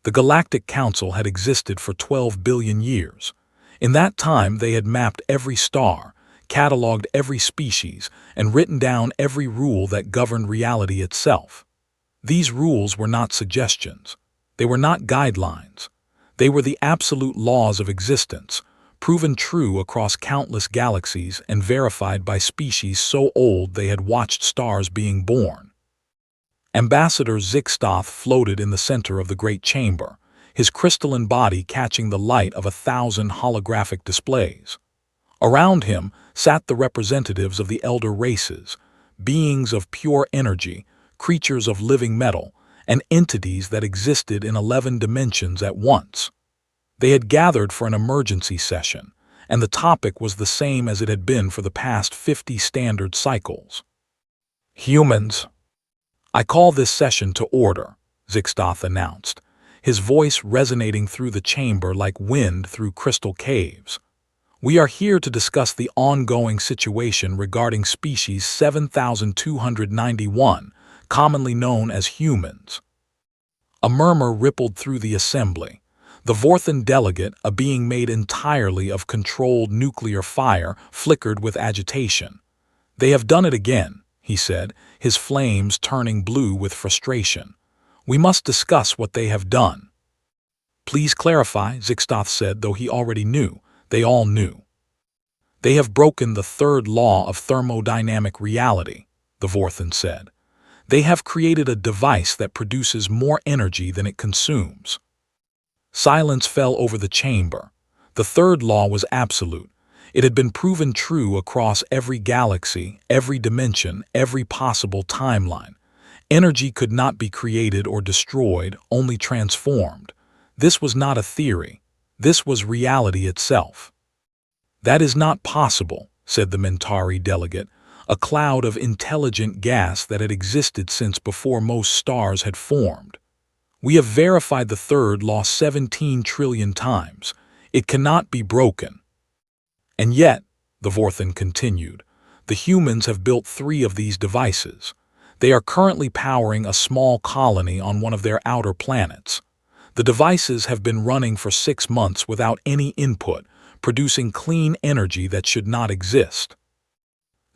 The Galactic Council had existed for 12 billion years. In that time, they had mapped every star, cataloged every species, and written down every rule that governed reality itself. These rules were not suggestions. They were not guidelines. They were the absolute laws of existence, proven true across countless galaxies and verified by species so old they had watched stars being born. Ambassador Zixtoth floated in the center of the great chamber, his crystalline body catching the light of 1,000 holographic displays. Around him sat the representatives of the elder races, beings of pure energy, creatures of living metal, and entities that existed in 11 dimensions at once. They had gathered for an emergency session, and the topic was the same as it had been for the past 50 standard cycles. Humans. I call this session to order, Zixtoth announced, his voice resonating through the chamber like wind through crystal caves. We are here to discuss the ongoing situation regarding species 7291, commonly known as humans. A murmur rippled through the assembly. The Vorthan delegate, a being made entirely of controlled nuclear fire, flickered with agitation. They have done it again, he said, his flames turning blue with frustration. We must discuss what they have done. Please clarify, Zixtoth said, though he already knew. They all knew. They have broken the third law of thermodynamic reality, the Vorthan said. They have created a device that produces more energy than it consumes. Silence fell over the chamber. The third law was absolute. It had been proven true across every galaxy, every dimension, every possible timeline. Energy could not be created or destroyed, only transformed. This was not a theory. This was reality itself. That is not possible, said the Mentari delegate, a cloud of intelligent gas that had existed since before most stars had formed. We have verified the third law 17 trillion times. It cannot be broken. And yet, the Vorthan continued, the humans have built 3 of these devices. They are currently powering a small colony on one of their outer planets. The devices have been running for 6 months without any input, producing clean energy that should not exist.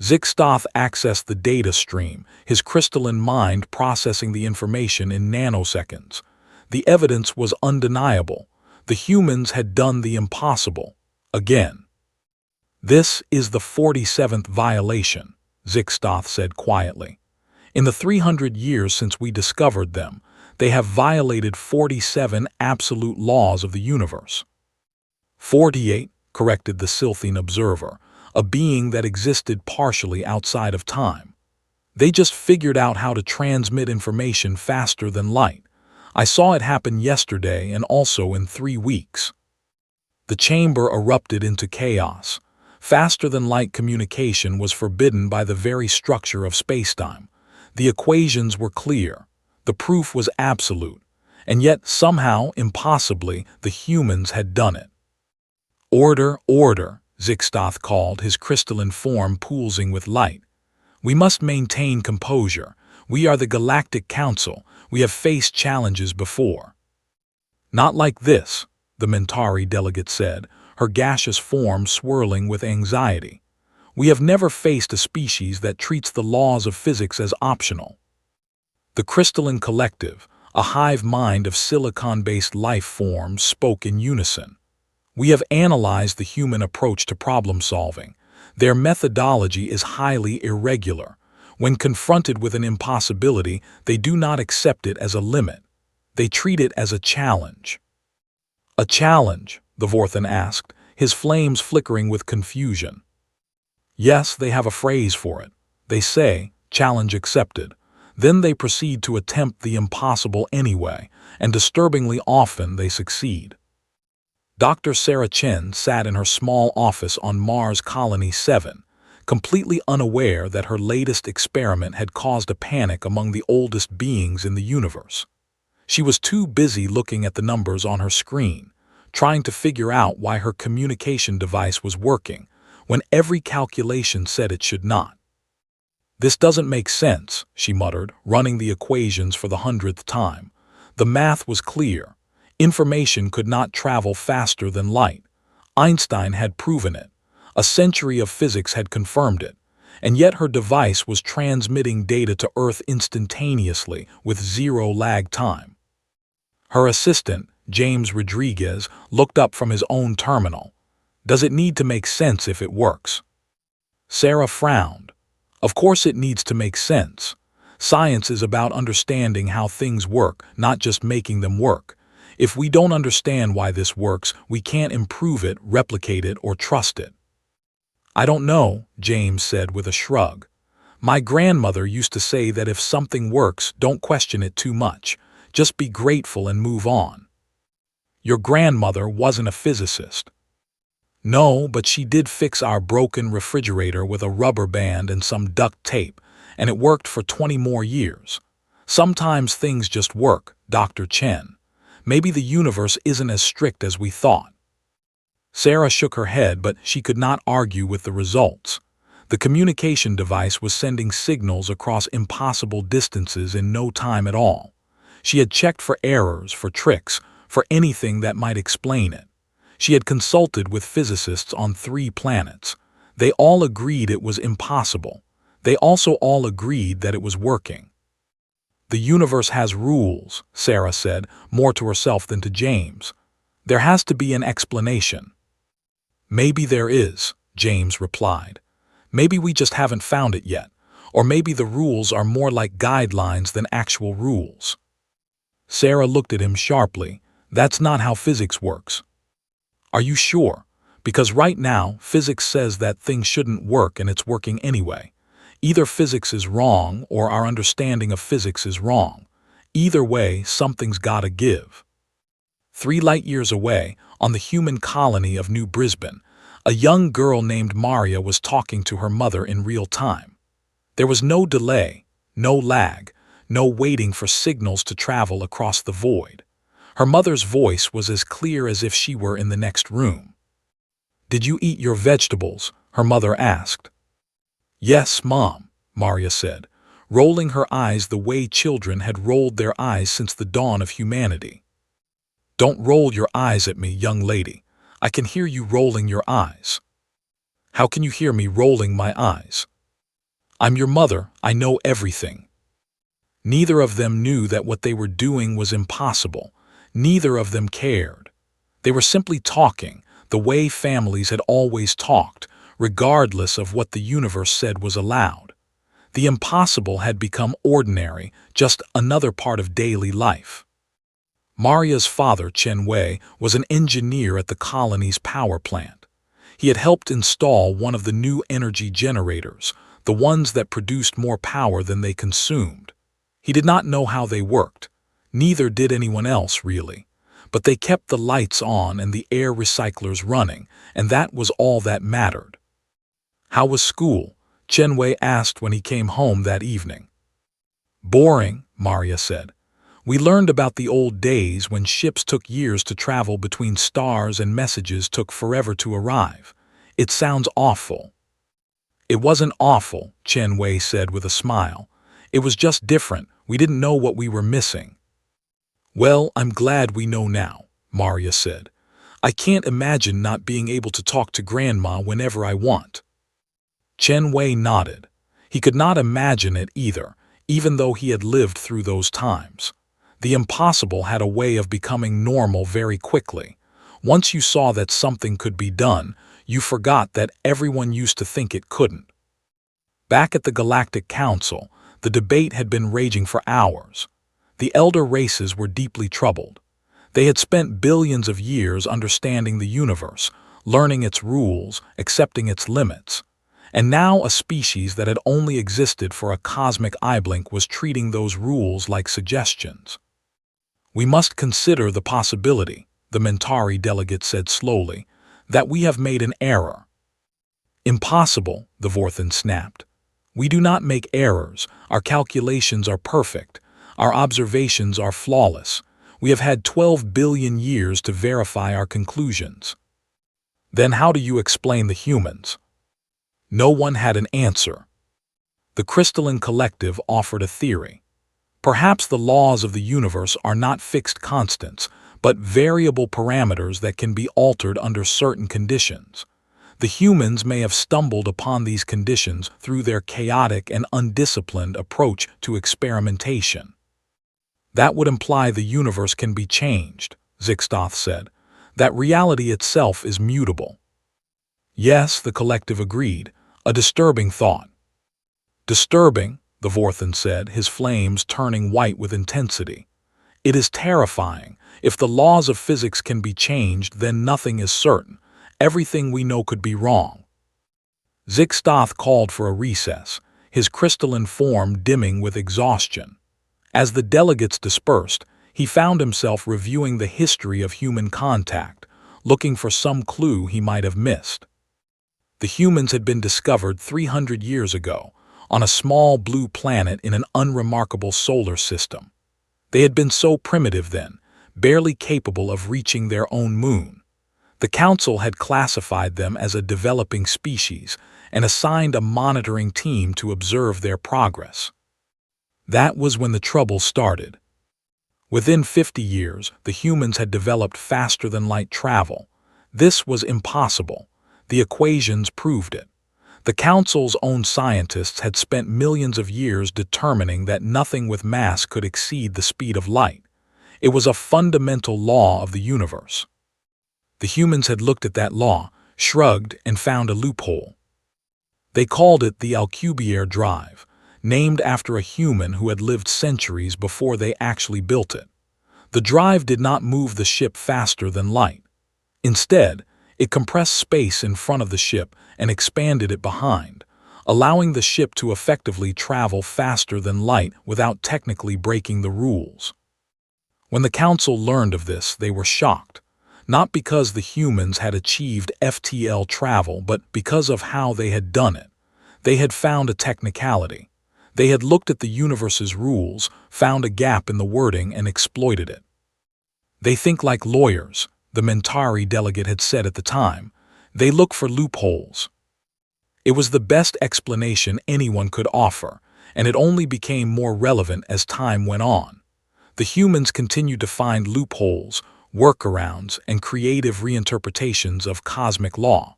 Zixtoth accessed the data stream, his crystalline mind processing the information in nanoseconds. The evidence was undeniable. The humans had done the impossible. Again. This is the 47th violation, Zixtoth said quietly. In the 300 years since we discovered them, they have violated 47 absolute laws of the universe. 48, corrected the Silthine observer, a being that existed partially outside of time. They just figured out how to transmit information faster than light. I saw it happen yesterday and also in 3 weeks. The chamber erupted into chaos. Faster-than-light communication was forbidden by the very structure of spacetime. The equations were clear. The proof was absolute. And yet, somehow, impossibly, the humans had done it. Order, order, Zixtoth called, his crystalline form pulsing with light. We must maintain composure. We are the Galactic Council. We have faced challenges before. Not like this, the Mentari delegate said, her gaseous form swirling with anxiety. We have never faced a species that treats the laws of physics as optional. The crystalline collective, a hive mind of silicon-based life forms, spoke in unison. We have analyzed the human approach to problem-solving. Their methodology is highly irregular. When confronted with an impossibility, they do not accept it as a limit. They treat it as a challenge. A challenge, the Vorthan asked, his flames flickering with confusion. Yes, they have a phrase for it. They say, challenge accepted. Then they proceed to attempt the impossible anyway, and disturbingly often they succeed. Dr. Sarah Chen sat in her small office on Mars Colony 7, completely unaware that her latest experiment had caused a panic among the oldest beings in the universe. She was too busy looking at the numbers on her screen, trying to figure out why her communication device was working, when every calculation said it should not. This doesn't make sense, she muttered, running the equations for the 100th time. The math was clear. Information could not travel faster than light. Einstein had proven it. A century of physics had confirmed it. And yet her device was transmitting data to Earth instantaneously with zero lag time. Her assistant, James Rodriguez, looked up from his own terminal. Does it need to make sense if it works? Sarah frowned. Of course it needs to make sense. Science is about understanding how things work, not just making them work. If we don't understand why this works, we can't improve it, replicate it, or trust it. I don't know, James said with a shrug. My grandmother used to say that if something works, don't question it too much. Just be grateful and move on. Your grandmother wasn't a physicist. No, but she did fix our broken refrigerator with a rubber band and some duct tape, and it worked for 20 more years. Sometimes things just work, Dr. Chen. Maybe the universe isn't as strict as we thought. Sarah shook her head, but she could not argue with the results. The communication device was sending signals across impossible distances in no time at all. She had checked for errors, for tricks, for anything that might explain it. She had consulted with physicists on 3 planets. They all agreed it was impossible. They also all agreed that it was working. The universe has rules, Sarah said, more to herself than to James. There has to be an explanation. Maybe there is, James replied. Maybe we just haven't found it yet. Or maybe the rules are more like guidelines than actual rules. Sarah looked at him sharply. That's not how physics works. Are you sure? Because right now, physics says that things shouldn't work and it's working anyway. Either physics is wrong or our understanding of physics is wrong. Either way, something's gotta give. 3 light-years away, on the human colony of New Brisbane, a young girl named Maria was talking to her mother in real time. There was no delay, no lag, no waiting for signals to travel across the void. Her mother's voice was as clear as if she were in the next room. "Did you eat your vegetables?" her mother asked. "Yes, Mom," Maria said, rolling her eyes the way children had rolled their eyes since the dawn of humanity. "Don't roll your eyes at me, young lady. I can hear you rolling your eyes." "How can you hear me rolling my eyes?" "I'm your mother, I know everything." Neither of them knew that what they were doing was impossible. Neither of them cared. They were simply talking, the way families had always talked, regardless of what the universe said was allowed. The impossible had become ordinary, just another part of daily life. Maria's father, Chen Wei, was an engineer at the colony's power plant. He had helped install one of the new energy generators, the ones that produced more power than they consumed. He did not know how they worked. Neither did anyone else, really. But they kept the lights on and the air recyclers running, and that was all that mattered. "How was school?" Chen Wei asked when he came home that evening. "Boring," Maria said. "We learned about the old days when ships took years to travel between stars and messages took forever to arrive. It sounds awful." "It wasn't awful," Chen Wei said with a smile. "It was just different. We didn't know what we were missing." "Well, I'm glad we know now," Maria said. "I can't imagine not being able to talk to Grandma whenever I want." Chen Wei nodded. He could not imagine it either, even though he had lived through those times. The impossible had a way of becoming normal very quickly. Once you saw that something could be done, you forgot that everyone used to think it couldn't. Back at the Galactic Council, the debate had been raging for hours. The elder races were deeply troubled. They had spent billions of years understanding the universe, learning its rules, accepting its limits. And now a species that had only existed for a cosmic eyeblink was treating those rules like suggestions. "We must consider the possibility," the Mentari delegate said slowly, "that we have made an error." "Impossible," the Vorthan snapped. "We do not make errors. Our calculations are perfect. Our observations are flawless. We have had 12 billion years to verify our conclusions." "Then how do you explain the humans?" No one had an answer. The crystalline collective offered a theory. Perhaps the laws of the universe are not fixed constants, but variable parameters that can be altered under certain conditions. The humans may have stumbled upon these conditions through their chaotic and undisciplined approach to experimentation. That would imply the universe can be changed, Zixtoth said, that reality itself is mutable. Yes, the collective agreed, a disturbing thought. Disturbing, the Vorthan said, his flames turning white with intensity. It is terrifying. If the laws of physics can be changed, then nothing is certain. Everything we know could be wrong. Zixtoth called for a recess, his crystalline form dimming with exhaustion. As the delegates dispersed, he found himself reviewing the history of human contact, looking for some clue he might have missed. The humans had been discovered 300 years ago, on a small blue planet in an unremarkable solar system. They had been so primitive then, barely capable of reaching their own moon. The Council had classified them as a developing species and assigned a monitoring team to observe their progress. That was when the trouble started. Within 50 years, the humans had developed faster-than-light travel. This was impossible. The equations proved it. The Council's own scientists had spent millions of years determining that nothing with mass could exceed the speed of light. It was a fundamental law of the universe. The humans had looked at that law, shrugged, and found a loophole. They called it the Alcubierre Drive, named after a human who had lived centuries before they actually built it. The drive did not move the ship faster than light. Instead, it compressed space in front of the ship and expanded it behind, allowing the ship to effectively travel faster than light without technically breaking the rules. When the Council learned of this, they were shocked, not because the humans had achieved FTL travel, but because of how they had done it. They had found a technicality. They had looked at the universe's rules, found a gap in the wording, and exploited it. They think like lawyers, the Mentari delegate had said at the time. They look for loopholes. It was the best explanation anyone could offer, and it only became more relevant as time went on. The humans continued to find loopholes, workarounds, and creative reinterpretations of cosmic law.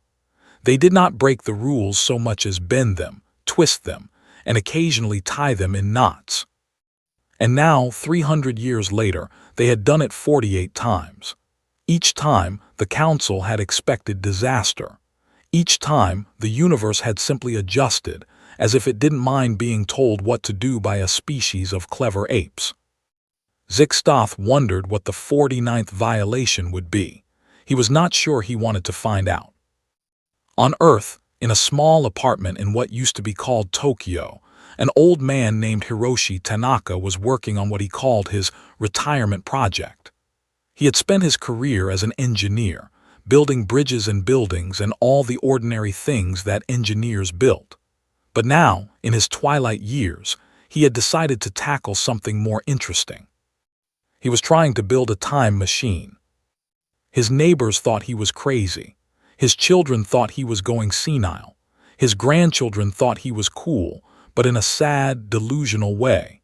They did not break the rules so much as bend them, twist them, and occasionally tie them in knots. And now, 300 years later, they had done it 48 times. Each time, the Council had expected disaster. Each time, the universe had simply adjusted, as if it didn't mind being told what to do by a species of clever apes. Zixtoth wondered what the 49th violation would be. He was not sure he wanted to find out. On Earth, in a small apartment in what used to be called Tokyo, an old man named Hiroshi Tanaka was working on what he called his retirement project. He had spent his career as an engineer, building bridges and buildings and all the ordinary things that engineers built. But now, in his twilight years, he had decided to tackle something more interesting. He was trying to build a time machine. His neighbors thought he was crazy. His children thought he was going senile. His grandchildren thought he was cool, but in a sad, delusional way.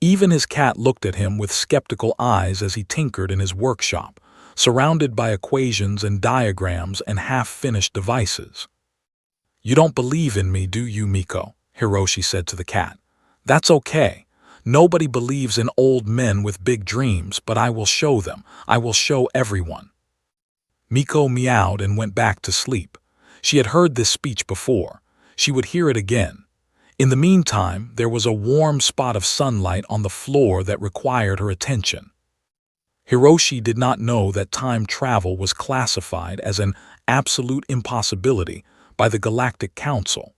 Even his cat looked at him with skeptical eyes as he tinkered in his workshop, surrounded by equations and diagrams and half-finished devices. "You don't believe in me, do you, Miko?" Hiroshi said to the cat. "That's okay. Nobody believes in old men with big dreams, but I will show them. I will show everyone." Miko meowed and went back to sleep. She had heard this speech before. She would hear it again. In the meantime, there was a warm spot of sunlight on the floor that required her attention. Hiroshi did not know that time travel was classified as an absolute impossibility by the Galactic Council.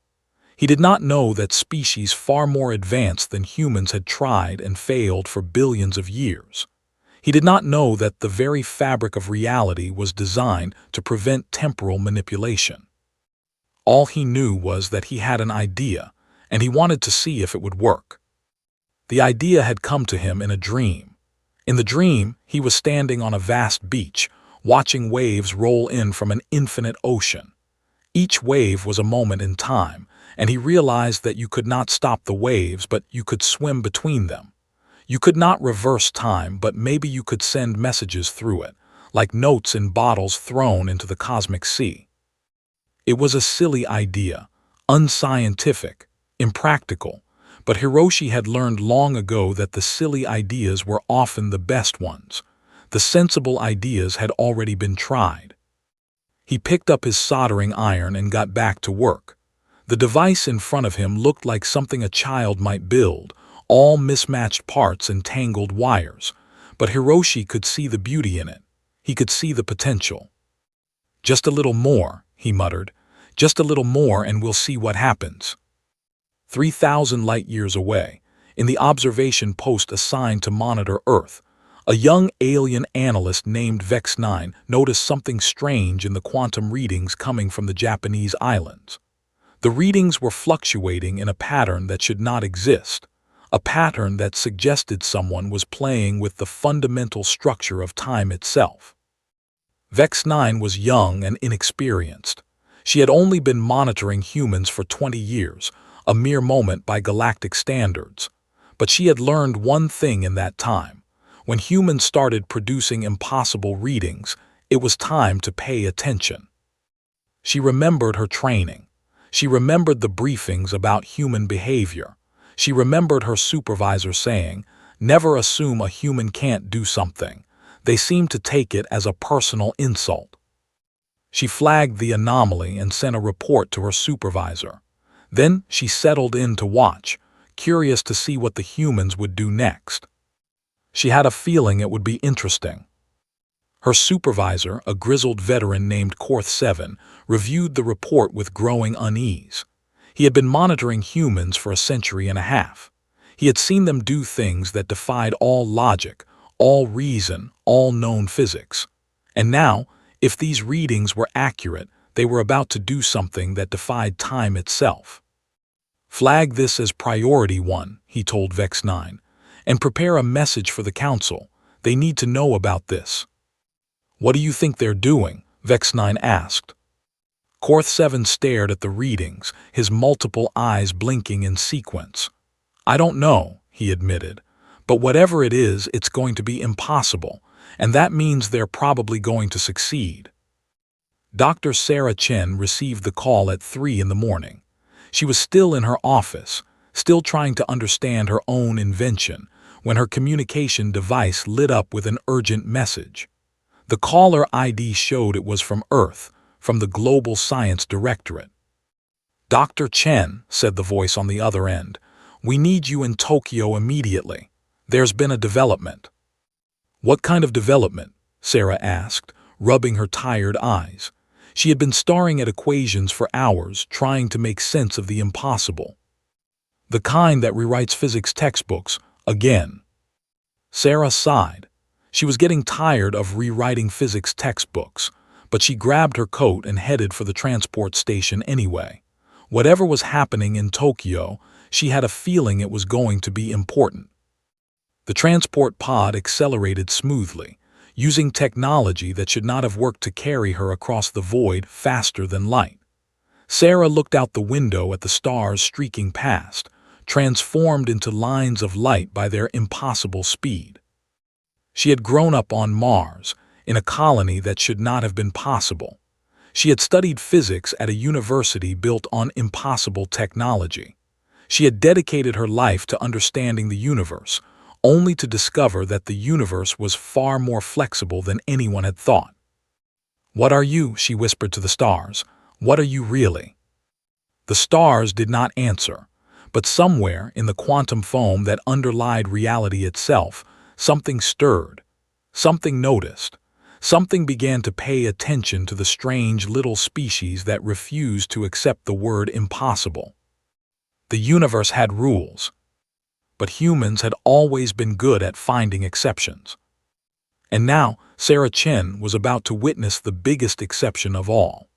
He did not know that species far more advanced than humans had tried and failed for billions of years. He did not know that the very fabric of reality was designed to prevent temporal manipulation. All he knew was that he had an idea, and he wanted to see if it would work. The idea had come to him in a dream. In the dream, he was standing on a vast beach, watching waves roll in from an infinite ocean. Each wave was a moment in time, and he realized that you could not stop the waves, but you could swim between them. You could not reverse time, but maybe you could send messages through it, like notes in bottles thrown into the cosmic sea. It was a silly idea, unscientific, impractical, but Hiroshi had learned long ago that the silly ideas were often the best ones. The sensible ideas had already been tried. He picked up his soldering iron and got back to work. The device in front of him looked like something a child might build, all mismatched parts and tangled wires. But Hiroshi could see the beauty in it. He could see the potential. "Just a little more," he muttered. "Just a little more and we'll see what happens." 3,000 light-years away, in the observation post assigned to monitor Earth, a young alien analyst named Vex-9 noticed something strange in the quantum readings coming from the Japanese islands. The readings were fluctuating in a pattern that should not exist, a pattern that suggested someone was playing with the fundamental structure of time itself. Vex-9 was young and inexperienced. She had only been monitoring humans for 20 years, a mere moment by galactic standards. But she had learned one thing in that time. When humans started producing impossible readings, it was time to pay attention. She remembered her training. She remembered the briefings about human behavior. She remembered her supervisor saying, "Never assume a human can't do something." They seemed to take it as a personal insult. She flagged the anomaly and sent a report to her supervisor. Then she settled in to watch, curious to see what the humans would do next. She had a feeling it would be interesting. Her supervisor, a grizzled veteran named Korth-7, reviewed the report with growing unease. He had been monitoring humans for a century and a half. He had seen them do things that defied all logic, all reason, all known physics. And now, if these readings were accurate, they were about to do something that defied time itself. "Flag this as Priority 1, he told Vex-9, "and prepare a message for the Council. They need to know about this." "What do you think they're doing?" Vex-9 asked. Korth-7 stared at the readings, his multiple eyes blinking in sequence. "I don't know," he admitted. "But whatever it is, it's going to be impossible, and that means they're probably going to succeed." Dr. Sarah Chen received the call at 3 in the morning. She was still in her office, still trying to understand her own invention, when her communication device lit up with an urgent message. The caller ID showed it was from Earth, from the Global Science Directorate. "Dr. Chen," said the voice on the other end, "we need you in Tokyo immediately. There's been a development." "What kind of development?" Sarah asked, rubbing her tired eyes. She had been staring at equations for hours, trying to make sense of the impossible. "The kind that rewrites physics textbooks, again." Sarah sighed. She was getting tired of rewriting physics textbooks, but she grabbed her coat and headed for the transport station anyway. Whatever was happening in Tokyo, she had a feeling it was going to be important. The transport pod accelerated smoothly, using technology that should not have worked to carry her across the void faster than light. Sarah looked out the window at the stars streaking past, transformed into lines of light by their impossible speed. She had grown up on Mars, in a colony that should not have been possible. She had studied physics at a university built on impossible technology. She had dedicated her life to understanding the universe, only to discover that the universe was far more flexible than anyone had thought. "What are you?" she whispered to the stars. "What are you really?" The stars did not answer, but somewhere in the quantum foam that underlied reality itself, something stirred, something noticed, something began to pay attention to the strange little species that refused to accept the word impossible. The universe had rules, but humans had always been good at finding exceptions. And now Sarah Chen was about to witness the biggest exception of all.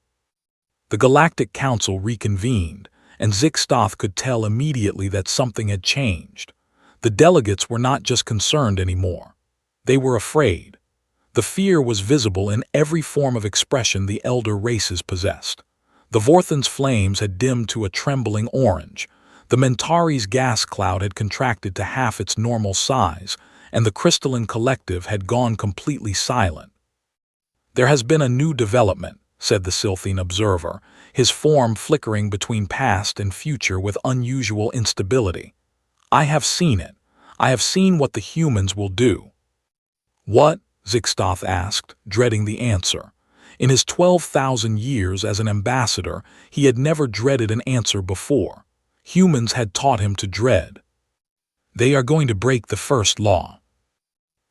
The Galactic Council reconvened, and Zixtoth could tell immediately that something had changed. The delegates were not just concerned anymore. They were afraid. The fear was visible in every form of expression the elder races possessed. The Vorthan's flames had dimmed to a trembling orange. The Mentari's gas cloud had contracted to half its normal size, and the crystalline collective had gone completely silent. "There has been a new development," said the Silthine observer, his form flickering between past and future with unusual instability. "I have seen it. I have seen what the humans will do." "What?" Zixtoth asked, dreading the answer. In his 12,000 years as an ambassador, he had never dreaded an answer before. Humans had taught him to dread. "They are going to break the first law."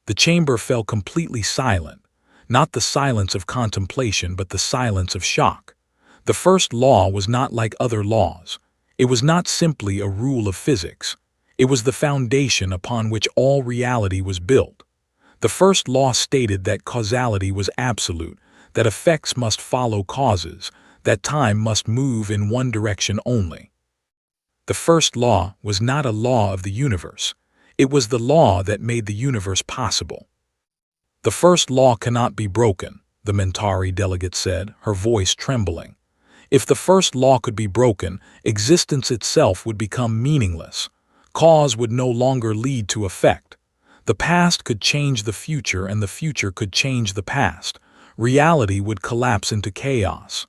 The chamber fell completely silent, not the silence of contemplation but the silence of shock. The first law was not like other laws. It was not simply a rule of physics. It was the foundation upon which all reality was built. The first law stated that causality was absolute, that effects must follow causes, that time must move in one direction only. The first law was not a law of the universe. It was the law that made the universe possible. "The first law cannot be broken," the Mentari delegate said, her voice trembling. "If the first law could be broken, existence itself would become meaningless. Cause would no longer lead to effect. The past could change the future and the future could change the past. Reality would collapse into chaos."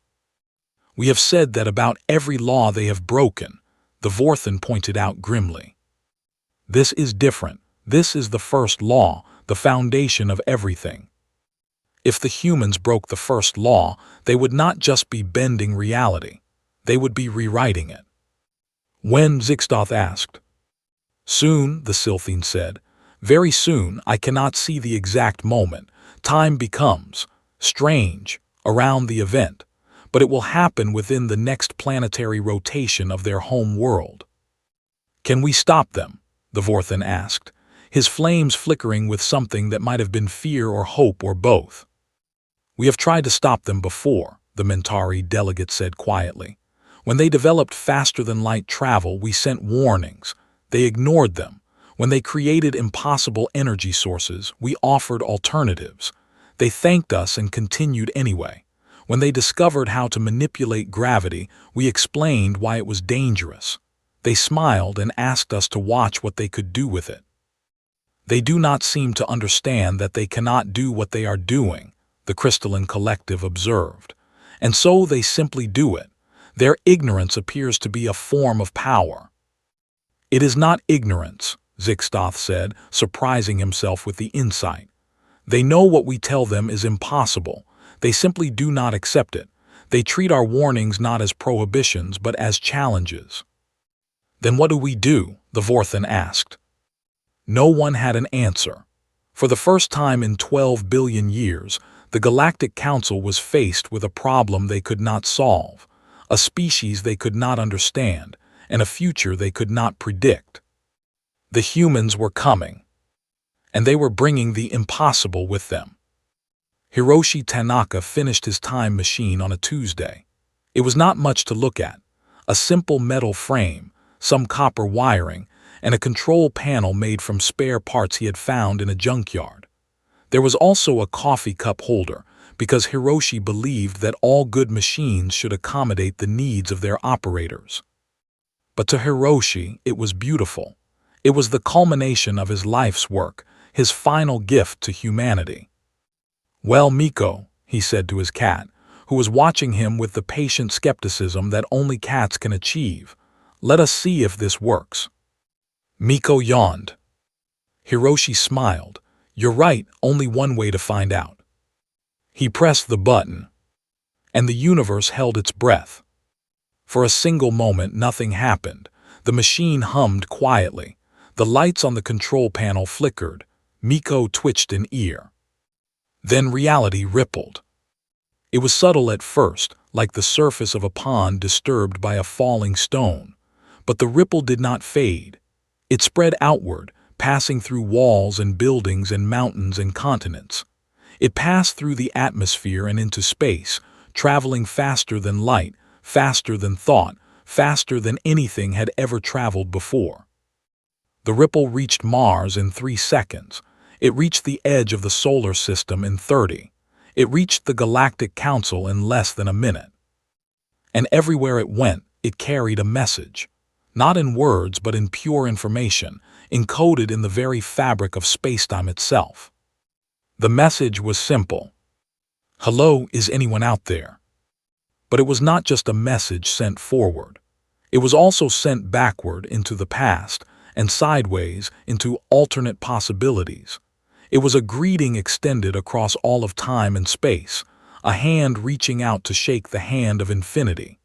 "We have said that about every law they have broken," the Vorthan pointed out grimly. "This is different. This is the first law, the foundation of everything. If the humans broke the first law, they would not just be bending reality. They would be rewriting it." "When?" Zixtoth asked. "Soon," the Silthine said. "Very soon. I cannot see the exact moment. Time becomes strange around the event, but it will happen within the next planetary rotation of their home world." "Can we stop them?" the Vorthan asked, his flames flickering with something that might have been fear or hope or both. "We have tried to stop them before," the Mentari delegate said quietly. "When they developed faster-than-light travel, we sent warnings. They ignored them. When they created impossible energy sources, we offered alternatives. They thanked us and continued anyway. When they discovered how to manipulate gravity, we explained why it was dangerous. They smiled and asked us to watch what they could do with it. They do not seem to understand that they cannot do what they are doing," the crystalline collective observed. "And so they simply do it. Their ignorance appears to be a form of power." "It is not ignorance," Zixtoth said, surprising himself with the insight. "They know what we tell them is impossible. They simply do not accept it. They treat our warnings not as prohibitions but as challenges." "Then what do we do?" the Vorthan asked. No one had an answer. For the first time in 12 billion years, the Galactic Council was faced with a problem they could not solve, a species they could not understand, and a future they could not predict. The humans were coming, and they were bringing the impossible with them. Hiroshi Tanaka finished his time machine on a Tuesday. It was not much to look at: a simple metal frame, some copper wiring, and a control panel made from spare parts he had found in a junkyard. There was also a coffee cup holder, because Hiroshi believed that all good machines should accommodate the needs of their operators. But to Hiroshi, it was beautiful. It was the culmination of his life's work, his final gift to humanity. "Well, Miko," he said to his cat, who was watching him with the patient skepticism that only cats can achieve, "let us see if this works." Miko yawned. Hiroshi smiled. "You're right, only one way to find out." He pressed the button, and the universe held its breath. For a single moment, nothing happened. The machine hummed quietly. The lights on the control panel flickered. Miko twitched an ear. Then reality rippled. It was subtle at first, like the surface of a pond disturbed by a falling stone. But the ripple did not fade. It spread outward, passing through walls and buildings and mountains and continents. It passed through the atmosphere and into space, traveling faster than light, faster than thought, faster than anything had ever traveled before. The ripple reached Mars in 3 seconds. It reached the edge of the solar system in 30. It reached the Galactic Council in less than a minute. And everywhere it went, it carried a message. not in words but in pure information, encoded in the very fabric of spacetime itself. The message was simple. Hello, is anyone out there? But it was not just a message sent forward. It was also sent backward into the past and sideways into alternate possibilities. It was a greeting extended across all of time and space, a hand reaching out to shake the hand of infinity.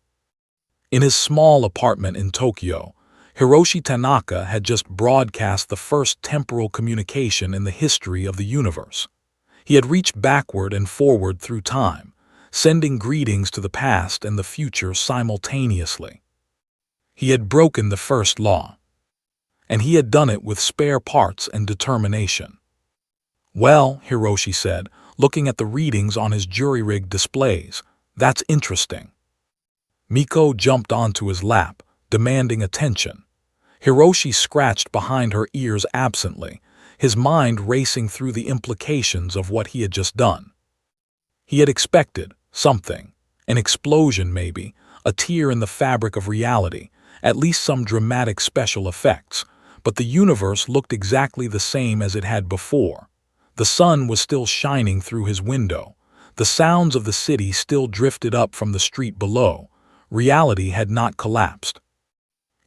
In his small apartment in Tokyo, Hiroshi Tanaka had just broadcast the first temporal communication in the history of the universe. He had reached backward and forward through time, sending greetings to the past and the future simultaneously. He had broken the first law. And he had done it with spare parts and determination. Well, Hiroshi said, looking at the readings on his jury-rigged displays, that's interesting. Miko jumped onto his lap, demanding attention. Hiroshi scratched behind her ears absently, his mind racing through the implications of what he had just done. He had expected something, an explosion maybe, a tear in the fabric of reality, at least some dramatic special effects, but the universe looked exactly the same as it had before. The sun was still shining through his window. The sounds of the city still drifted up from the street below. Reality had not collapsed.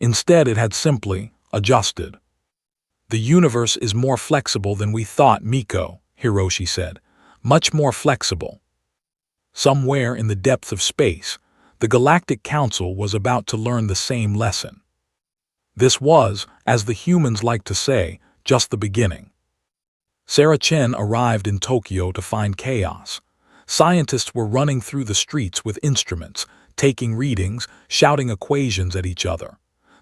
Instead, it had simply adjusted. The universe is more flexible than we thought, Miko, Hiroshi said. Much more flexible. Somewhere in the depths of space, the Galactic Council was about to learn the same lesson. This was, as the humans like to say, just the beginning. Sarah Chen arrived in Tokyo to find chaos. Scientists were running through the streets with instruments, taking readings, shouting equations at each other.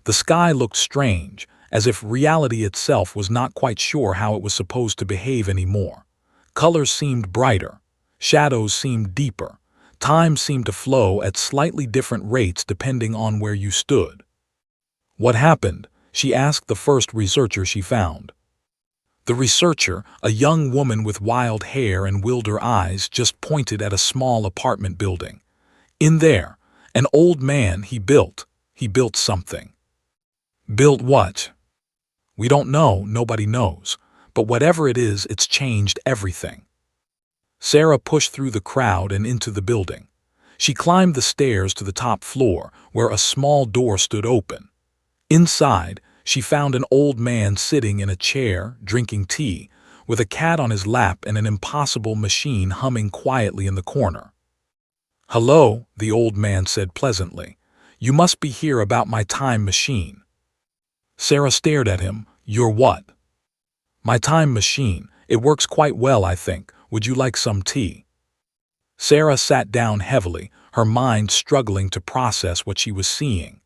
The sky looked strange, as if reality itself was not quite sure how it was supposed to behave anymore. Colors seemed brighter, shadows seemed deeper, time seemed to flow at slightly different rates depending on where you stood. What happened? She asked the first researcher she found. The researcher, a young woman with wild hair and wilder eyes, just pointed at a small apartment building. In there, an old man, he built something. Built what? We don't know, nobody knows, but whatever it is, it's changed everything. Sarah pushed through the crowd and into the building. She climbed the stairs to the top floor, where a small door stood open. Inside, she found an old man sitting in a chair, drinking tea, with a cat on his lap and an impossible machine humming quietly in the corner. Hello, the old man said pleasantly. You must be here about my time machine. Sarah stared at him. You're what? My time machine. It works quite well, I think. Would you like some tea? Sarah sat down heavily, her mind struggling to process what she was seeing.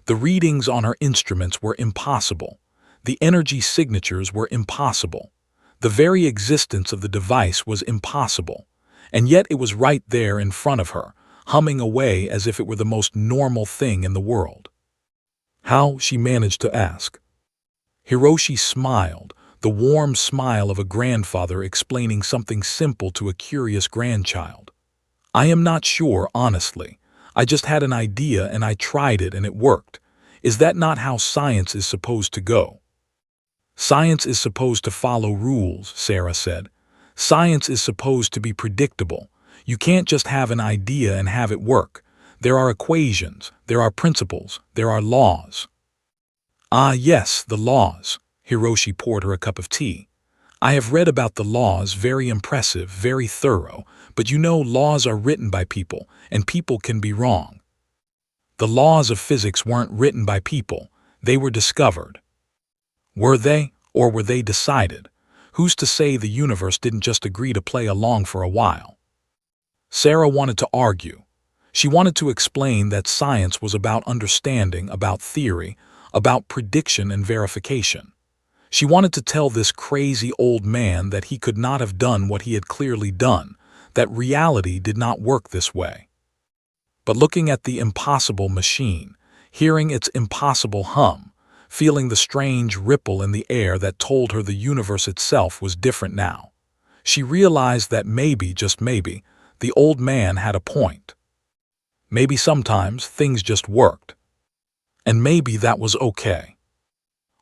The readings on her instruments were impossible. The energy signatures were impossible. The very existence of the device was impossible. And yet it was right there in front of her, humming away as if it were the most normal thing in the world. How? She managed to ask. Hiroshi smiled, the warm smile of a grandfather explaining something simple to a curious grandchild. I am not sure, honestly. I just had an idea and I tried it and it worked. Is that not how science is supposed to go? Science is supposed to follow rules, Sarah said. Science is supposed to be predictable. You can't just have an idea and have it work. There are equations, there are principles, there are laws. Ah, yes, the laws. Hiroshi poured her a cup of tea. I have read about the laws, very impressive, very thorough, but you know laws are written by people, and people can be wrong. The laws of physics weren't written by people, they were discovered. Were they, or were they decided? Who's to say the universe didn't just agree to play along for a while? Sarah wanted to argue. She wanted to explain that science was about understanding, about theory, about prediction and verification. She wanted to tell this crazy old man that he could not have done what he had clearly done, that reality did not work this way. But looking at the impossible machine, hearing its impossible hum, feeling the strange ripple in the air that told her the universe itself was different now, she realized that maybe, just maybe, the old man had a point. Maybe sometimes things just worked. And maybe that was okay.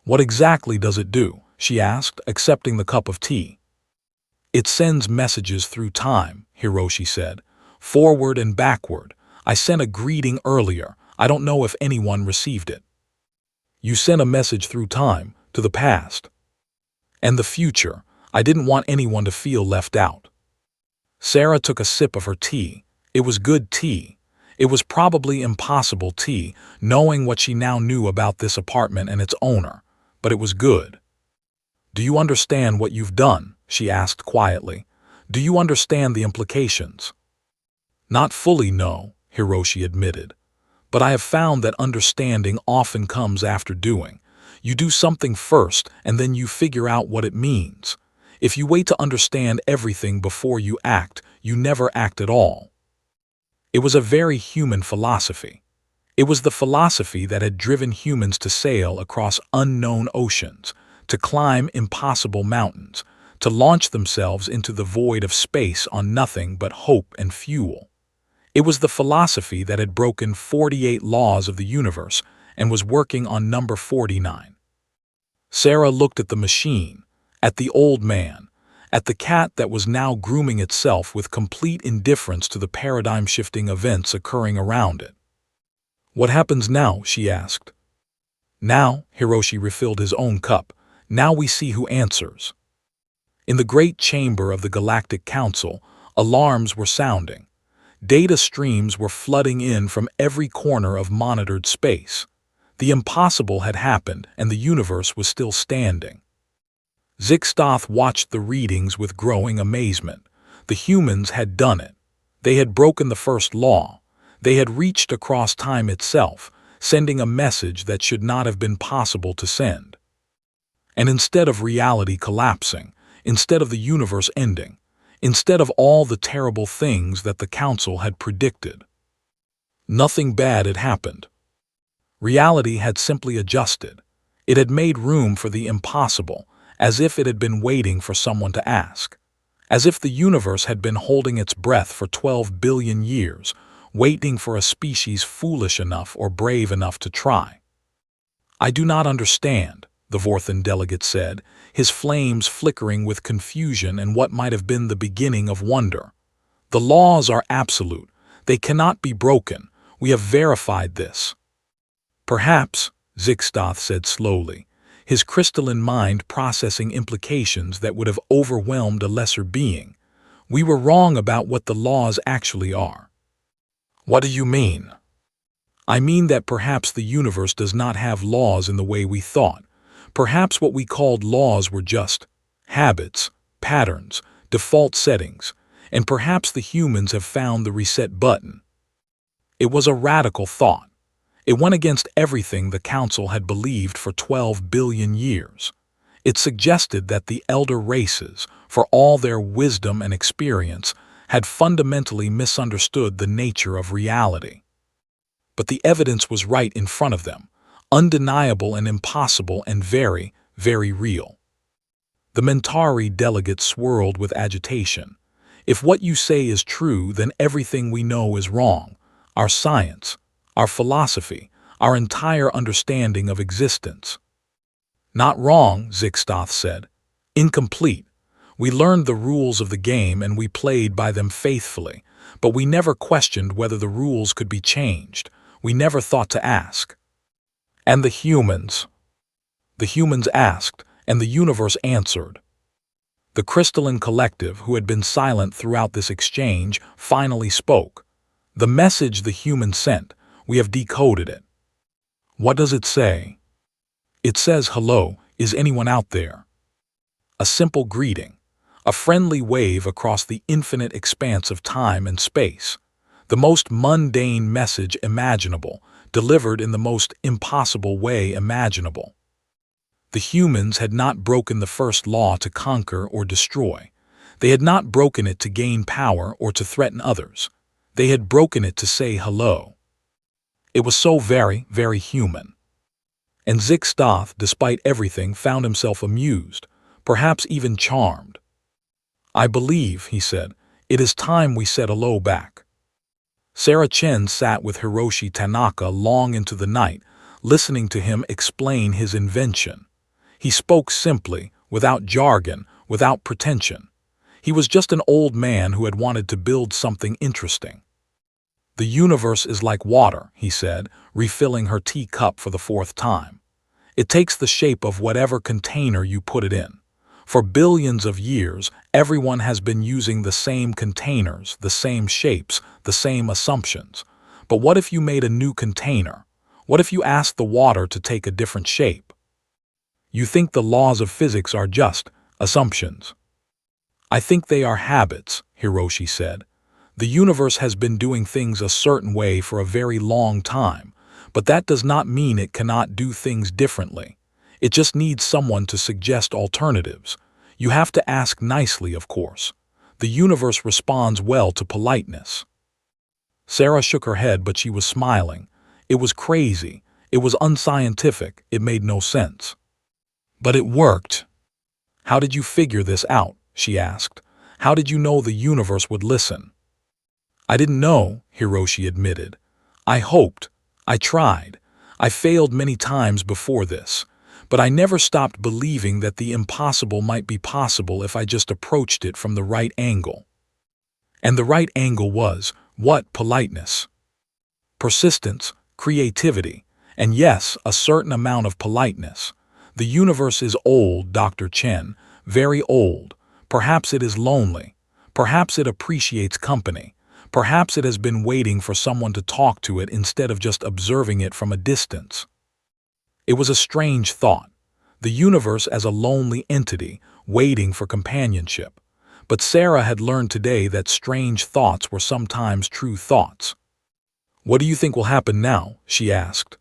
What exactly does it do? She asked, accepting the cup of tea. It sends messages through time, Hiroshi said. Forward and backward. I sent a greeting earlier. I don't know if anyone received it. You sent a message through time, to the past. And the future. I didn't want anyone to feel left out. Sarah took a sip of her tea. It was good tea. It was probably impossible tea, knowing what she now knew about this apartment and its owner, but it was good. Do you understand what you've done? She asked quietly. Do you understand the implications? Not fully, no, Hiroshi admitted. But I have found that understanding often comes after doing. You do something first, and then you figure out what it means. If you wait to understand everything before you act, you never act at all. It was a very human philosophy. It was the philosophy that had driven humans to sail across unknown oceans, to climb impossible mountains, to launch themselves into the void of space on nothing but hope and fuel. It was the philosophy that had broken 48 laws of the universe and was working on number 49. Sarah looked at the machine, at the old man, at the cat that was now grooming itself with complete indifference to the paradigm-shifting events occurring around it. What happens now? She asked. Now, Hiroshi refilled his own cup. Now we see who answers. In the great chamber of the Galactic Council, alarms were sounding. Data streams were flooding in from every corner of monitored space. The impossible had happened, and the universe was still standing. Zixtoth watched the readings with growing amazement. The humans had done it. They had broken the first law. They had reached across time itself, sending a message that should not have been possible to send. And instead of reality collapsing, instead of the universe ending, instead of all the terrible things that the Council had predicted, nothing bad had happened. Reality had simply adjusted. It had made room for the impossible, as if it had been waiting for someone to ask. As if the universe had been holding its breath for 12 billion years, waiting for a species foolish enough or brave enough to try. I do not understand, the Vorthan delegate said, his flames flickering with confusion and what might have been the beginning of wonder. The laws are absolute. They cannot be broken. We have verified this. Perhaps, Zixtoth said slowly, his crystalline mind processing implications that would have overwhelmed a lesser being. We were wrong about what the laws actually are. What do you mean? I mean that perhaps the universe does not have laws in the way we thought. Perhaps what we called laws were just habits, patterns, default settings, and perhaps the humans have found the reset button. It was a radical thought. It went against everything the Council had believed for 12 billion years. It suggested that the elder races, for all their wisdom and experience, had fundamentally misunderstood the nature of reality. But the evidence was right in front of them, undeniable and impossible and very, very real. The Mentari delegate swirled with agitation. If what you say is true, then everything we know is wrong. Our science, our philosophy, our entire understanding of existence. Not wrong, Zixtoth said. Incomplete. We learned the rules of the game and we played by them faithfully, but we never questioned whether the rules could be changed. We never thought to ask. And the humans? The humans asked, and the universe answered. The crystalline collective, who had been silent throughout this exchange, finally spoke. The message the humans sent, we have decoded it. What does it say? It says, hello, is anyone out there? A simple greeting, a friendly wave across the infinite expanse of time and space. The most mundane message imaginable, delivered in the most impossible way imaginable. The humans had not broken the first law to conquer or destroy. They had not broken it to gain power or to threaten others. They had broken it to say hello. It was so very, very human. And Zixtoth, despite everything, found himself amused, perhaps even charmed. I believe, he said, it is time we said hello back. Sarah Chen sat with Hiroshi Tanaka long into the night, listening to him explain his invention. He spoke simply, without jargon, without pretension. He was just an old man who had wanted to build something interesting. "The universe is like water," he said, refilling her teacup for the fourth time. "It takes the shape of whatever container you put it in. For billions of years, everyone has been using the same containers, the same shapes, the same assumptions. But what if you made a new container? What if you asked the water to take a different shape? You think the laws of physics are just assumptions." "I think they are habits," Hiroshi said. "The universe has been doing things a certain way for a very long time, but that does not mean it cannot do things differently. It just needs someone to suggest alternatives. You have to ask nicely, of course. The universe responds well to politeness." Sarah shook her head, but she was smiling. It was crazy. It was unscientific. It made no sense. "But it worked." "How did you figure this out?" she asked. "How did you know the universe would listen?" "I didn't know," Hiroshi admitted. "I hoped. I tried. I failed many times before this. But I never stopped believing that the impossible might be possible if I just approached it from the right angle." And the right angle was, what? Politeness. Persistence, creativity, and yes, a certain amount of politeness. The universe is old, Dr. Chen, very old. Perhaps it is lonely. Perhaps it appreciates company. Perhaps it has been waiting for someone to talk to it instead of just observing it from a distance. It was a strange thought. The universe as a lonely entity, waiting for companionship. But Sarah had learned today that strange thoughts were sometimes true thoughts. "What do you think will happen now?" she asked.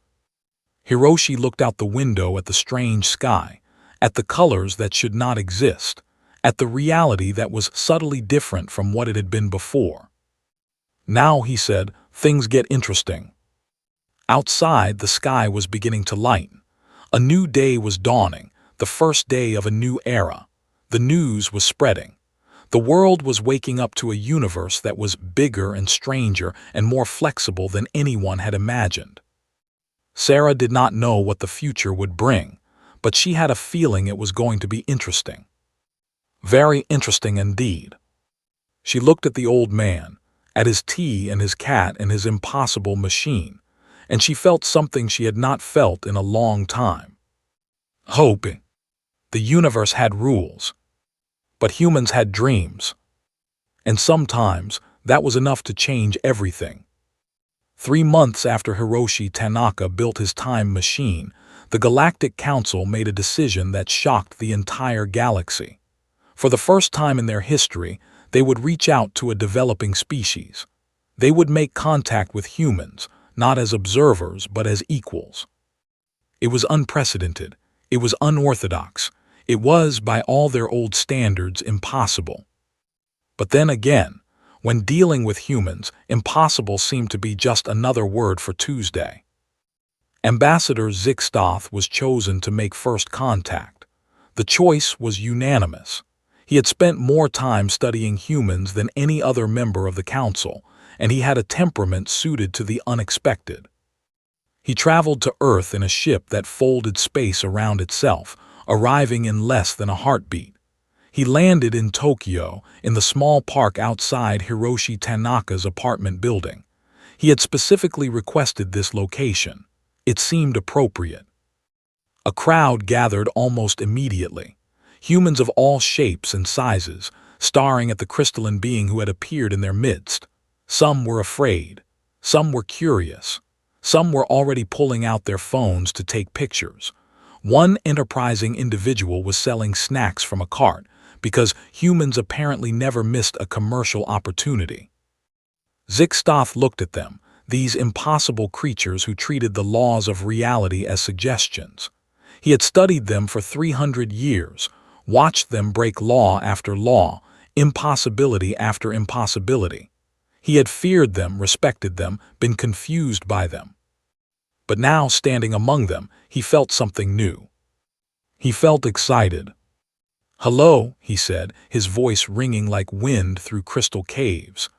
Hiroshi looked out the window at the strange sky, at the colors that should not exist, at the reality that was subtly different from what it had been before. "Now," he said, "things get interesting." Outside, the sky was beginning to lighten. A new day was dawning, the first day of a new era. The news was spreading. The world was waking up to a universe that was bigger and stranger and more flexible than anyone had imagined. Sarah did not know what the future would bring, but she had a feeling it was going to be interesting. Very interesting indeed. She looked at the old man, at his tea and his cat and his impossible machine, and she felt something she had not felt in a long time. Hope. The universe had rules. But humans had dreams. And sometimes that was enough to change everything. 3 months after Hiroshi Tanaka built his time machine, the Galactic Council made a decision that shocked the entire galaxy. For the first time in their history, they would reach out to a developing species. They would make contact with humans, not as observers but as equals. It was unprecedented. It was unorthodox. It was, by all their old standards, impossible. But then again, when dealing with humans, impossible seemed to be just another word for Tuesday. Ambassador Zixtoth was chosen to make first contact. The choice was unanimous. He had spent more time studying humans than any other member of the council, and he had a temperament suited to the unexpected. He traveled to Earth in a ship that folded space around itself, arriving in less than a heartbeat. He landed in Tokyo, in the small park outside Hiroshi Tanaka's apartment building. He had specifically requested this location. It seemed appropriate. A crowd gathered almost immediately. Humans of all shapes and sizes, staring at the crystalline being who had appeared in their midst. Some were afraid. Some were curious. Some were already pulling out their phones to take pictures. One enterprising individual was selling snacks from a cart, because humans apparently never missed a commercial opportunity. Zixtoth looked at them, these impossible creatures who treated the laws of reality as suggestions. He had studied them for 300 years, watched them break law after law, impossibility after impossibility. He had feared them, respected them, been confused by them. But now, standing among them, he felt something new. He felt excited. "Hello," he said, his voice ringing like wind through crystal caves.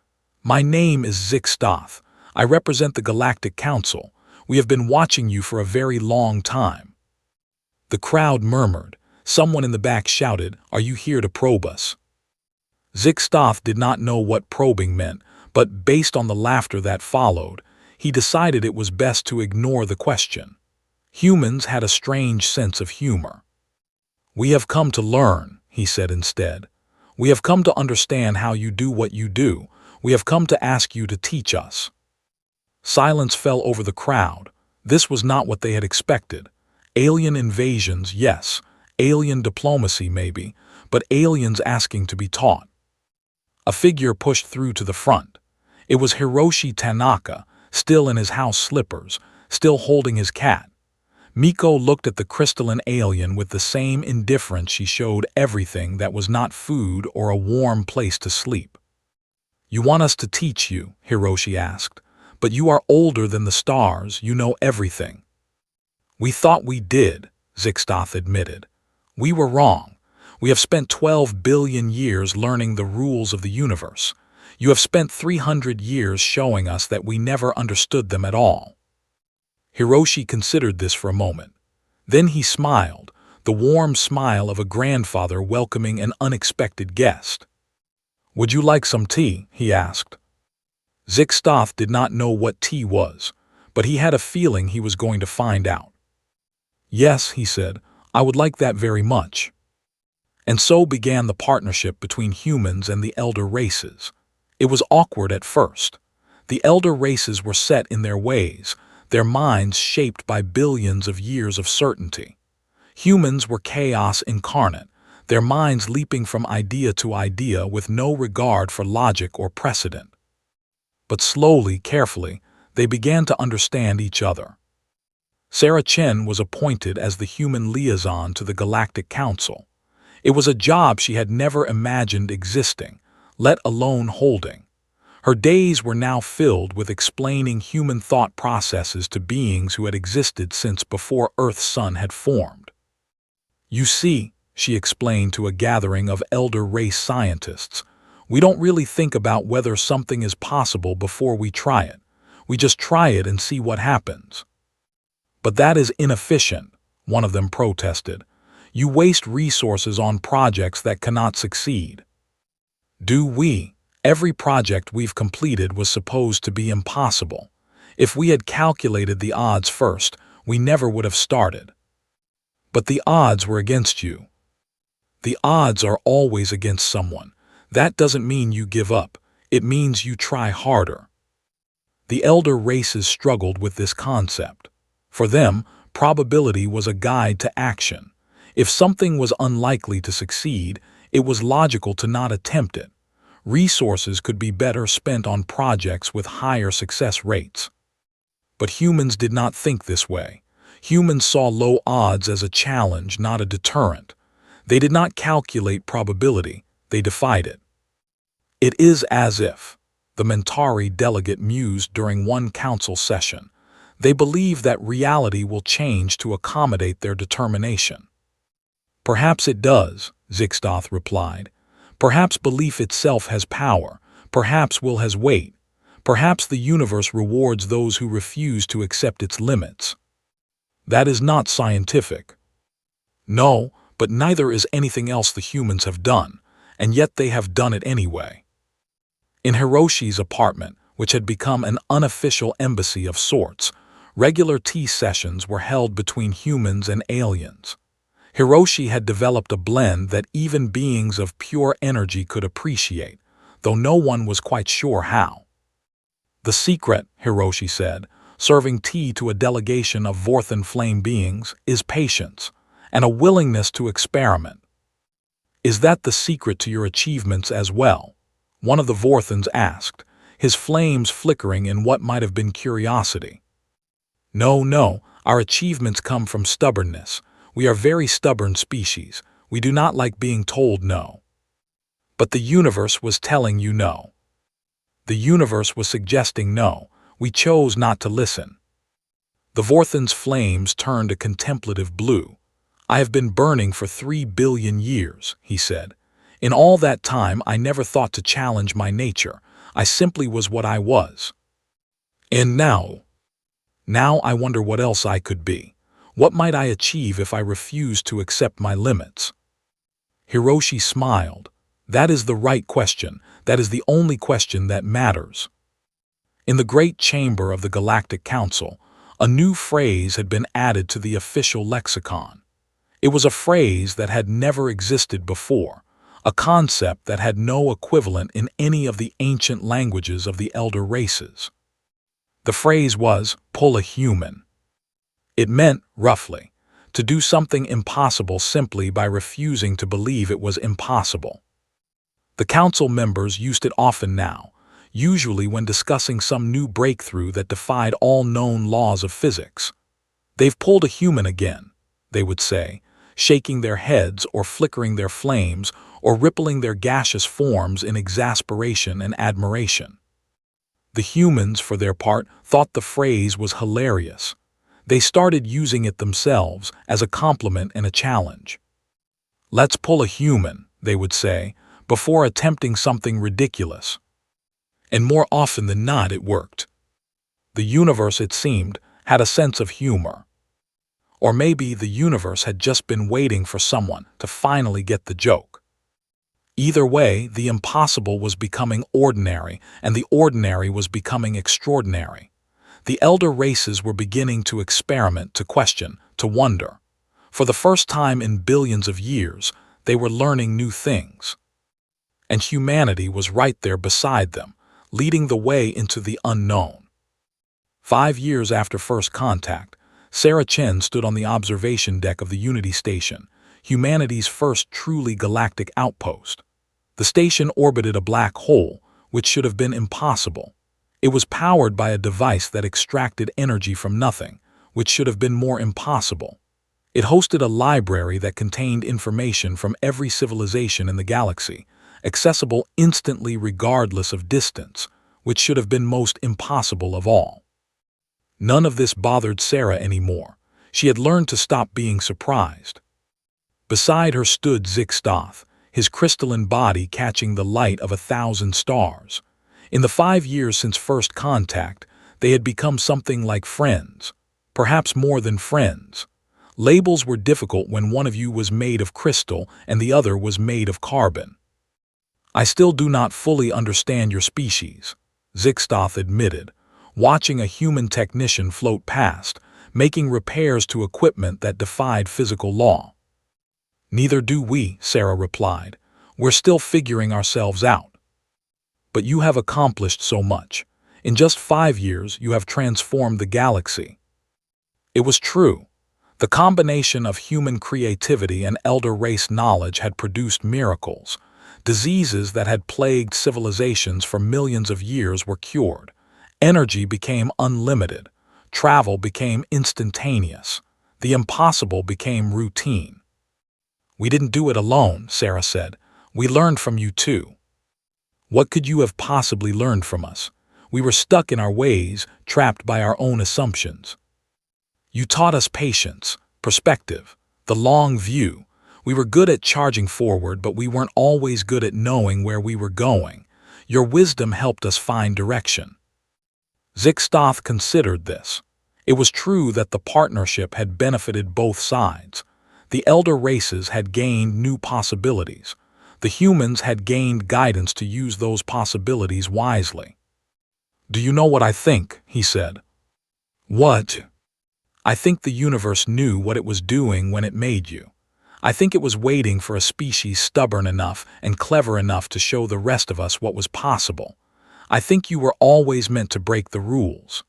"My name is Zixtoth. I represent the Galactic Council. We have been watching you for a very long time." The crowd murmured. Someone in the back shouted, "Are you here to probe us?" Zixtoth did not know what probing meant, but based on the laughter that followed, he decided it was best to ignore the question. Humans had a strange sense of humor. "We have come to learn," he said instead. "We have come to understand how you do what you do. We have come to ask you to teach us." Silence fell over the crowd. This was not what they had expected. Alien invasions, yes. Alien diplomacy, maybe. But aliens asking to be taught. A figure pushed through to the front. It was Hiroshi Tanaka, still in his house slippers, still holding his cat. Miko looked at the crystalline alien with the same indifference she showed everything that was not food or a warm place to sleep. "You want us to teach you?" Hiroshi asked. "But you are older than the stars, you know everything." "We thought we did," Zixtoth admitted. "We were wrong. We have spent 12 billion years learning the rules of the universe. You have spent 300 years showing us that we never understood them at all." Hiroshi considered this for a moment. Then he smiled, the warm smile of a grandfather welcoming an unexpected guest. "Would you like some tea?" he asked. Zixtoth did not know what tea was, but he had a feeling he was going to find out. "Yes," he said, "I would like that very much." And so began the partnership between humans and the elder races. It was awkward at first. The elder races were set in their ways, their minds shaped by billions of years of certainty. Humans were chaos incarnate, their minds leaping from idea to idea with no regard for logic or precedent. But slowly, carefully, they began to understand each other. Sarah Chen was appointed as the human liaison to the Galactic Council. It was a job she had never imagined existing, let alone holding. Her days were now filled with explaining human thought processes to beings who had existed since before Earth's sun had formed. "You see," she explained to a gathering of elder race scientists, "we don't really think about whether something is possible before we try it. We just try it and see what happens." "But that is inefficient," one of them protested. "You waste resources on projects that cannot succeed." "Do we? Every project we've completed was supposed to be impossible. If we had calculated the odds first, we never would have started." "But the odds were against you." "The odds are always against someone. That doesn't mean you give up. It means you try harder." The elder races struggled with this concept. For them, probability was a guide to action. If something was unlikely to succeed, it was logical to not attempt it. Resources could be better spent on projects with higher success rates. But humans did not think this way. Humans saw low odds as a challenge, not a deterrent. They did not calculate probability, they defied it. "It is as if," the Mentari delegate mused during one council session, "they believe that reality will change to accommodate their determination." "Perhaps it does," Zixtoth replied. "Perhaps belief itself has power. Perhaps will has weight. Perhaps the universe rewards those who refuse to accept its limits." "That is not scientific." "No, but neither is anything else the humans have done, and yet they have done it anyway." In Hiroshi's apartment, which had become an unofficial embassy of sorts, regular tea sessions were held between humans and aliens. Hiroshi had developed a blend that even beings of pure energy could appreciate, though no one was quite sure how. "The secret," Hiroshi said, serving tea to a delegation of Vorthan flame beings, "is patience, and a willingness to experiment." "Is that the secret to your achievements as well?" one of the Vorthans asked, his flames flickering in what might have been curiosity. No, our achievements come from stubbornness. We are very stubborn species. We do not like being told no." "But the universe was telling you no." "The universe was suggesting no. We chose not to listen." The Vorthan's flames turned a contemplative blue. "I have been burning for 3 billion years," he said. "In all that time I never thought to challenge my nature. I simply was what I was." "And now?" Now I wonder what else I could be. What might I achieve if I refused to accept my limits? Hiroshi smiled. That is the right question. That is the only question that matters. In the great chamber of the Galactic Council, a new phrase had been added to the official lexicon. It was a phrase that had never existed before, a concept that had no equivalent in any of the ancient languages of the elder races. The phrase was, pull a human. It meant, roughly, to do something impossible simply by refusing to believe it was impossible. The council members used it often now, usually when discussing some new breakthrough that defied all known laws of physics. They've pulled a human again, they would say, shaking their heads or flickering their flames or rippling their gaseous forms in exasperation and admiration. The humans, for their part, thought the phrase was hilarious. They started using it themselves as a compliment and a challenge. Let's pull a human, they would say, before attempting something ridiculous. And more often than not, it worked. The universe, it seemed, had a sense of humor. Or maybe the universe had just been waiting for someone to finally get the joke. Either way, the impossible was becoming ordinary, and the ordinary was becoming extraordinary. The elder races were beginning to experiment, to question, to wonder. For the first time in billions of years, they were learning new things. And humanity was right there beside them, leading the way into the unknown. 5 years after first contact, Sarah Chen stood on the observation deck of the Unity Station, humanity's first truly galactic outpost. The station orbited a black hole, which should have been impossible. It was powered by a device that extracted energy from nothing, which should have been more impossible. It hosted a library that contained information from every civilization in the galaxy, accessible instantly regardless of distance, which should have been most impossible of all. None of this bothered Sarah anymore. She had learned to stop being surprised. Beside her stood Zixtoth, his crystalline body catching the light of 1,000 stars. In the 5 years since first contact, they had become something like friends, perhaps more than friends. Labels were difficult when one of you was made of crystal and the other was made of carbon. I still do not fully understand your species, Zixtoth admitted, watching a human technician float past, making repairs to equipment that defied physical law. Neither do we, Sarah replied. We're still figuring ourselves out. But you have accomplished so much. In just 5 years, you have transformed the galaxy. It was true. The combination of human creativity and elder race knowledge had produced miracles. Diseases that had plagued civilizations for millions of years were cured. Energy became unlimited. Travel became instantaneous. The impossible became routine. We didn't do it alone, Sarah said. We learned from you too. What could you have possibly learned from us? We were stuck in our ways, trapped by our own assumptions. You taught us patience, perspective, the long view. We were good at charging forward, but we weren't always good at knowing where we were going. Your wisdom helped us find direction. Zixtoth considered this. It was true that the partnership had benefited both sides. The elder races had gained new possibilities. The humans had gained guidance to use those possibilities wisely. Do you know what I think? He said. What? I think the universe knew what it was doing when it made you. I think it was waiting for a species stubborn enough and clever enough to show the rest of us what was possible. I think you were always meant to break the rules.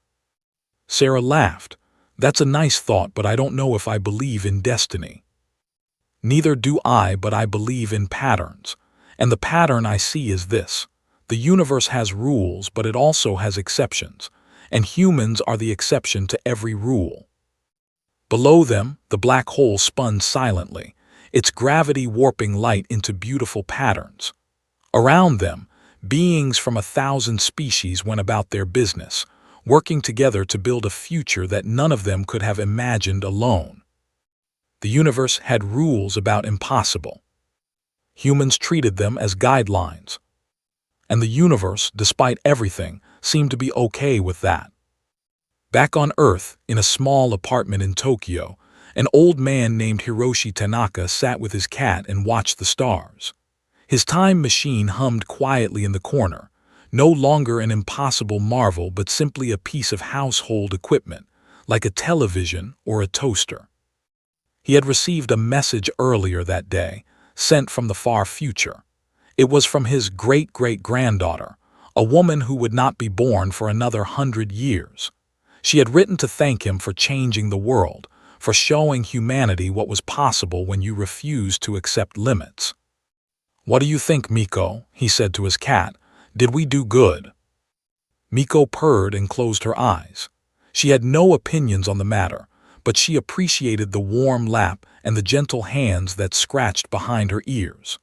Sarah laughed. That's a nice thought, but I don't know if I believe in destiny. Neither do I, but I believe in patterns. And the pattern I see is this. The universe has rules, but it also has exceptions. And humans are the exception to every rule. Below them, the black hole spun silently, its gravity warping light into beautiful patterns. Around them, beings from 1,000 species went about their business, working together to build a future that none of them could have imagined alone. The universe had rules about impossible. Humans treated them as guidelines. And the universe, despite everything, seemed to be okay with that. Back on Earth, in a small apartment in Tokyo, an old man named Hiroshi Tanaka sat with his cat and watched the stars. His time machine hummed quietly in the corner, no longer an impossible marvel but simply a piece of household equipment, like a television or a toaster. He had received a message earlier that day, sent from the far future. It was from his great-great-granddaughter, a woman who would not be born for another 100 years. She had written to thank him for changing the world, for showing humanity what was possible when you refused to accept limits. "What do you think, Miko?" he said to his cat. "Did we do good?" Miko purred and closed her eyes. She had no opinions on the matter, but she appreciated the warm lap and the gentle hands that scratched behind her ears.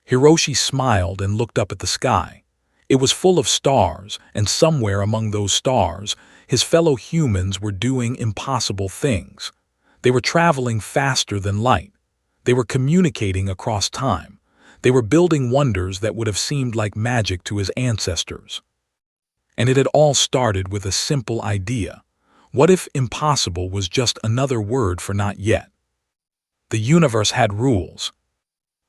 Hiroshi smiled and looked up at the sky. It was full of stars, and somewhere among those stars, his fellow humans were doing impossible things. They were traveling faster than light. They were communicating across time. They were building wonders that would have seemed like magic to his ancestors. And it had all started with a simple idea. What if impossible was just another word for not yet? The universe had rules,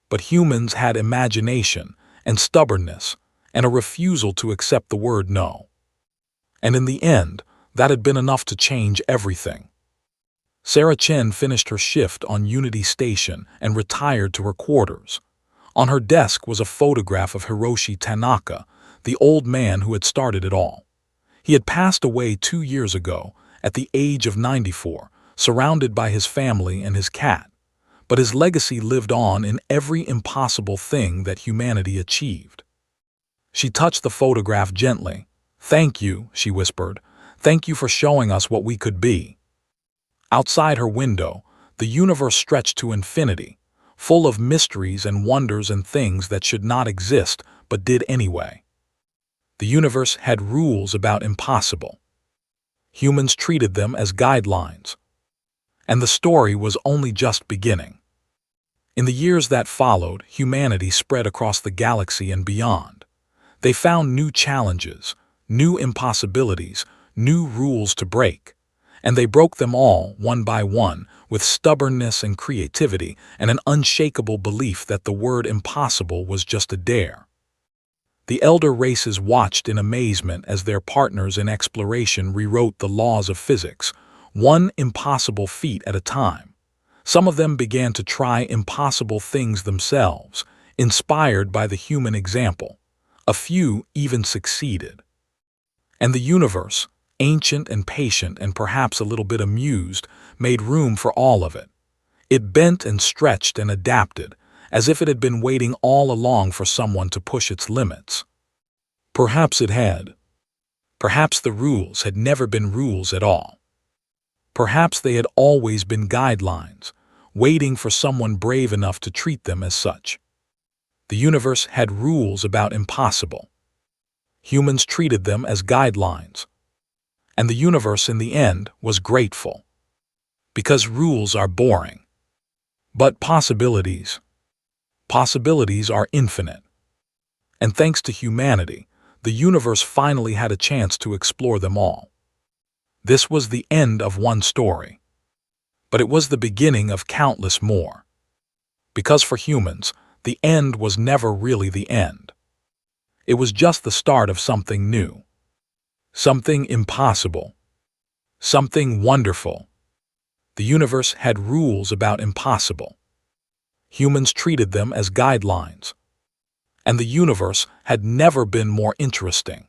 but humans had imagination and stubbornness and a refusal to accept the word no. And in the end, that had been enough to change everything. Sarah Chen finished her shift on Unity Station and retired to her quarters. On her desk was a photograph of Hiroshi Tanaka, the old man who had started it all. He had passed away 2 years ago, at the age of 94, surrounded by his family and his cat. But his legacy lived on in every impossible thing that humanity achieved. She touched the photograph gently. "Thank you," she whispered. "Thank you for showing us what we could be." Outside her window, the universe stretched to infinity, full of mysteries and wonders and things that should not exist but did anyway. The universe had rules about impossible. Humans treated them as guidelines. And the story was only just beginning. In the years that followed, humanity spread across the galaxy and beyond. They found new challenges, new impossibilities, new rules to break. And they broke them all, one by one, with stubbornness and creativity and an unshakable belief that the word impossible was just a dare. The elder races watched in amazement as their partners in exploration rewrote the laws of physics, one impossible feat at a time. Some of them began to try impossible things themselves, inspired by the human example. A few even succeeded. And the universe, ancient and patient and perhaps a little bit amused, made room for all of it. It bent and stretched and adapted, as if it had been waiting all along for someone to push its limits. Perhaps it had. Perhaps the rules had never been rules at all. Perhaps they had always been guidelines, waiting for someone brave enough to treat them as such. The universe had rules about impossible. Humans treated them as guidelines. And the universe in the end was grateful. Because rules are boring. But possibilities are infinite. And thanks to humanity, the universe finally had a chance to explore them all. This was the end of one story. But it was the beginning of countless more. Because for humans, the end was never really the end. It was just the start of something new. Something impossible. Something wonderful. The universe had rules about impossible. Humans treated them as guidelines. And the universe had never been more interesting.